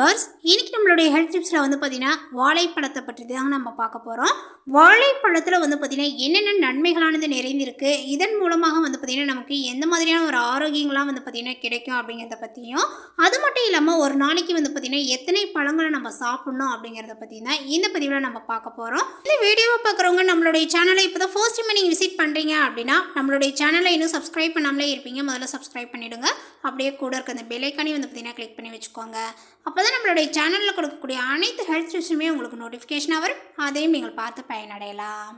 Viewers, இன்னைக்கு நம்மளுடைய health டிப்ஸில் வந்து பார்த்தீங்கன்னா வாழைப்பழத்தை பற்றி தான் நம்ம பார்க்க போகிறோம். வாழைப்பழத்தில் வந்து பார்த்தீங்கன்னா என்னென்ன நன்மைகளானது நிறைந்திருக்கு, இதன் மூலமாக வந்து பார்த்தீங்கன்னா நமக்கு எந்த மாதிரியான ஒரு ஆரோக்கியங்களாம் வந்து பார்த்தீங்கன்னா கிடைக்கும் அப்படிங்கிறத பற்றியும், அது மட்டும் இல்லாமல் ஒரு நாளைக்கு வந்து பார்த்தீங்கன்னா எத்தனை பழங்களை நம்ம சாப்பிடணும் அப்படிங்கிறத பற்றி தான் இந்த பதிவில் நம்ம பார்க்க போகிறோம். இந்த வீடியோவை பார்க்குறவங்க நம்மளுடைய சேனலை இப்போ தான் ஃபர்ஸ்ட் டைம் நீங்கள் விசிட் பண்ணுறீங்க அப்படின்னா நம்மளுடைய சேனலை இன்னும் சப்ஸ்கிரைப் பண்ணாமலே இருப்பீங்க. முதல்ல சப்ஸ்கிரைப் பண்ணிவிடுங்க. அப்படியே கூட இருக்க அந்த பெல் ஐக்கானே வந்து பார்த்தீங்கன்னா கிளிக் பண்ணி வச்சுக்கோங்க. அப்போ தான் நம்மளுடைய சேனலில் கொடுக்கக்கூடிய அனைத்து ஹெல்த் டிப்ஸுமே உங்களுக்கு நோட்டிஃபிகேஷனாக வரும். அதையும் நீங்கள் பார்த்து பயனடையலாம்.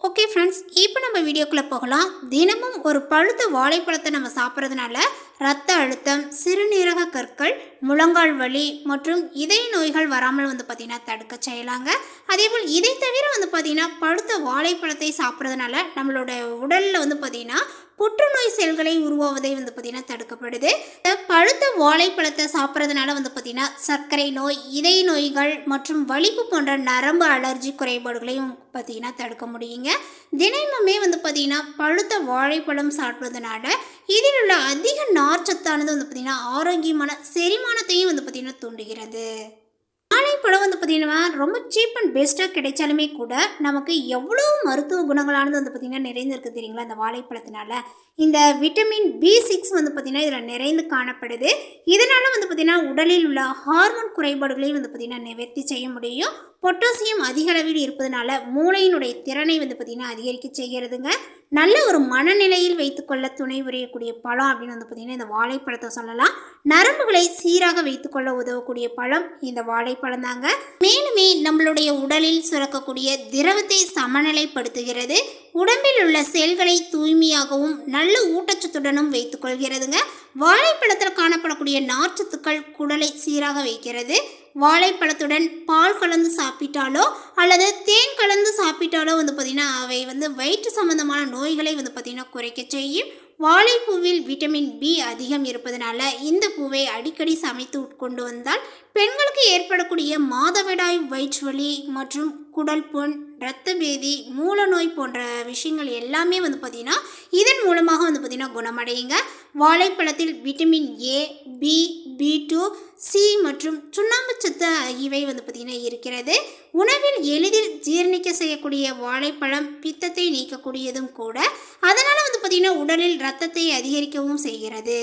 ஓகே ஃப்ரெண்ட்ஸ், இப்போ நம்ம வீடியோக்குள்ளே போகலாம். தினமும் ஒரு பழுத்த வாழைப்பழத்தை நம்ம சாப்பிட்றதுனால இரத்த அழுத்தம், சிறுநீரக கற்கள், முழங்கால் வலி மற்றும் இதய நோய்கள் வராமல் வந்து பார்த்திங்கன்னா தடுக்க செய்யலாங்க. அதேபோல் இதை தவிர வந்து பார்த்திங்கன்னா பழுத்த வாழைப்பழத்தை சாப்பிட்றதுனால நம்மளோட உடலில் வந்து பார்த்திங்கன்னா புற்றுநோய் செல்களை உருவாவதை வந்து பார்த்திங்கன்னா தடுக்கப்படுது. பழுத்த வாழைப்பழத்தை சாப்பிட்றதுனால வந்து பார்த்திங்கன்னா சர்க்கரை நோய், இதய நோய்கள் மற்றும் வலிப்பு போன்ற நரம்பு அலர்ஜி குறைபாடுகளையும் பார்த்திங்கன்னா தடுக்க முடியுங்க. தினமுமே வந்து பார்த்திங்கன்னா பழுத்த வாழைப்பழம் சாப்பிட்றதுனால இதில் உள்ள அதிக நார்ச்சத்தானது வந்து பார்த்திங்கன்னா ஆரோக்கியமான செரிமானத்தையும் வந்து பார்த்திங்கன்னா தூண்டுகிறது. வாழைப்பழம் வந்து பார்த்திங்கன்னா ரொம்ப சீப் அண்ட் பெஸ்ட்டாக கிடைச்சாலுமே கூட நமக்கு எவ்வளோ மருத்துவ குணங்களானது வந்து பார்த்திங்கன்னா நிறைந்திருக்கு தெரியுங்களா. இந்த வாழைப்பழத்தினால இந்த விட்டமின் B6 வந்து பார்த்திங்கன்னா இதில் நிறைந்து காணப்படுது. இதனால் வந்து பார்த்திங்கன்னா உடலில் உள்ள ஹார்மோன் குறைபாடுகளையும் வந்து பார்த்திங்கன்னா நிவர்த்தி செய்ய முடியும். பொட்டாசியம் அதிக அளவில் இருப்பதனால மூளையினுடைய திறனை வந்து பார்த்திங்கன்னா அதிகரிக்க செய்கிறதுங்க. நல்ல ஒரு மனநிலையில் வைத்துக்கொள்ள துணை புரியக்கூடிய பழம் அப்படின்னு வந்து பார்த்திங்கன்னா இந்த வாழைப்பழத்தை சொல்லலாம். நரம்புகளை சீராக வைத்துக்கொள்ள உதவக்கூடிய பழம் இந்த வாழைப்பழம் தாங்க. மேலுமே நம்மளுடைய உடலில் சுரக்கக்கூடிய திரவத்தை சமநிலைப்படுத்துகிறது. உடம்பில் உள்ள செல்களை தூய்மையாகவும் நல்ல ஊட்டச்சத்துடனும் வைத்துக்கொள்கிறதுங்க. வாழைப்பழத்தில் காணப்படக்கூடிய நார்ச்சத்துக்கள் குடலை சீராக வைக்கிறது. வாழைப்பழத்துடன் பால் கலந்து சாப்பிட்டாலோ அல்லது தேன் கலந்து சாப்பிட்டாலோ வந்து பார்த்திங்கன்னா அவை வந்து வயிற்று சம்பந்தமான நோய்களை வந்து பார்த்திங்கன்னா குறைக்க செய்யும். வாழைப்பூவில் விட்டமின் B அதிகம் இருப்பதனால இந்த பூவை அடிக்கடி சமைத்து உட்கொண்டு வந்தால் பெண்களுக்கு ஏற்படக்கூடிய மாதவிடாய், வயிற்று வலி மற்றும் குடல் புண், இரத்த பேதி, மூல நோய் போன்ற விஷயங்கள் எல்லாமே வந்து பார்த்திங்கன்னா இதன் மூலமாக வந்து பார்த்திங்கன்னா குணமடையுங்க. வாழைப்பழத்தில் vitamin A, B, B2, C மற்றும் சுண்ணாம்பு சத்து ஆகியவை வந்து பார்த்திங்கன்னா இருக்கிறது. உணவில் எளிதில் ஜீரணிக்க செய்யக்கூடிய வாழைப்பழம் பித்தத்தை நீக்கக்கூடியதும் கூட. அதனால் வந்து பார்த்திங்கன்னா உடலில் இரத்தத்தை அதிகரிக்கவும் செய்கிறது.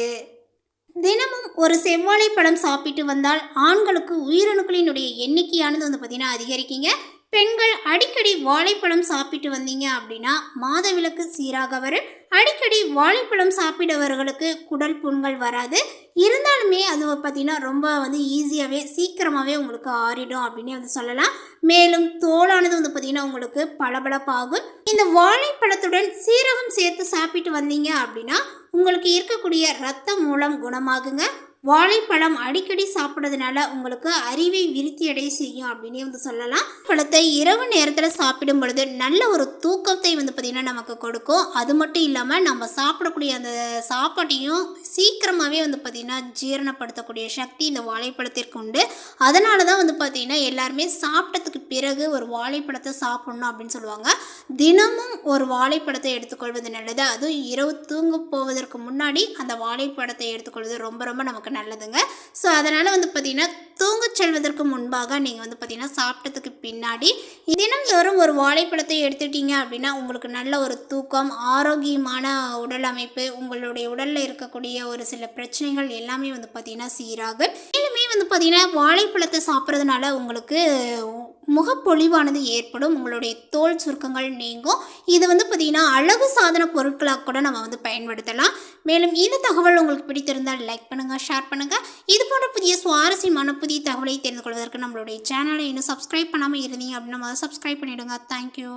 தினமும் ஒரு செவ்வாழைப்பழம் சாப்பிட்டு வந்தால் ஆண்களுக்கு உயிரணுக்களினுடைய எண்ணிக்கையானது வந்து பார்த்திங்கன்னா அதிகரிக்குங்க. பெண்கள் அடிக்கடி வாழைப்பழம் சாப்பிட்டு வந்தீங்க அப்படின்னா மாதவிலக்கு சீராக வரும். அடிக்கடி வாழைப்பழம் சாப்பிடுவர்களுக்கு குடல் புண்கள் வராது. இருந்தாலுமே அது பார்த்திங்கன்னா ரொம்ப வந்து ஈஸியாகவே சீக்கிரமாகவே உங்களுக்கு ஆறிடும் அப்படின்னே வந்து சொல்லலாம். மேலும் தோலானது வந்து பார்த்திங்கன்னா உங்களுக்கு பளபளப்பாகும். இந்த வாழைப்பழத்துடன் சீரகம் சேர்த்து சாப்பிட்டு வந்தீங்க அப்படின்னா உங்களுக்கு இருக்கக்கூடிய இரத்த மூலம் குணமாகுங்க. வாழைப்பழம் அடிக்கடி சாப்பிட்றதுனால உங்களுக்கு அறிவை விருத்தியடை செய்யும் அப்படின்னே வந்து சொல்லலாம். பழத்தை இரவு நேரத்தில் சாப்பிடும் பொழுது நல்ல ஒரு தூக்கத்தை வந்து பார்த்திங்கன்னா நமக்கு கொடுக்கும். அது மட்டும் இல்லாமல் நம்ம சாப்பிடக்கூடிய அந்த சாப்பாட்டையும் சீக்கிரமாகவே வந்து பார்த்திங்கன்னா ஜீரணப்படுத்தக்கூடிய சக்தி இந்த வாழைப்பழத்திற்கு உண்டு. அதனால தான் வந்து பார்த்திங்கன்னா எல்லாருமே சாப்பிட்டதுக்கு பிறகு ஒரு வாழைப்பழத்தை சாப்பிட்ணும் அப்படின்னு சொல்லுவாங்க. தினமும் ஒரு வாழைப்பழத்தை எடுத்துக்கொள்வது நல்லது. அதுவும் இரவு தூங்க போவதற்கு முன்னாடி அந்த வாழைப்பழத்தை எடுத்துக்கொள்வது ரொம்ப ரொம்ப நமக்கு நல்லதுங்க. ஸோ அதனால் வந்து பார்த்திங்கன்னா தூங்க செல்வதற்கு முன்பாக நீங்கள் வந்து பார்த்திங்கன்னா சாப்பிட்டதுக்கு பின்னாடி தினம்தோறும் ஒரு வாழைப்பழத்தை எடுத்துட்டீங்க அப்படின்னா உங்களுக்கு நல்ல ஒரு தூக்கம், ஆரோக்கியமான உடல் அமைப்பு, உங்களுடைய உடலில் இருக்கக்கூடிய ஒரு சில பிரச்சனைகள் எல்லாமே வந்து பார்த்திங்கன்னா சீராகும். மேலுமே வந்து பார்த்திங்கன்னா வாழைப்பழத்தை சாப்பிட்றதுனால உங்களுக்கு முகப்பொழிவானது ஏற்படும். உங்களுடைய தோல் சுருக்கங்கள் நீங்கும். இது வந்து பார்த்திங்கன்னா அழகு சாதன பொருட்களாக கூட நம்ம வந்து பயன்படுத்தலாம். மேலும் இந்த தகவல் உங்களுக்கு பிடித்திருந்தால் லைக் பண்ணுங்கள், ஷேர் பண்ணுங்கள். இது போன்ற புதிய சுவாரஸ்யமான புதிய தகவலை தெரிந்து கொள்வதற்கு நம்மளுடைய சேனலை இன்னும் சப்ஸ்கிரைப் பண்ணாமல் இருந்தீங்க அப்படின்னா சப்ஸ்கிரைப் பண்ணிவிடுங்க. தேங்க்யூ.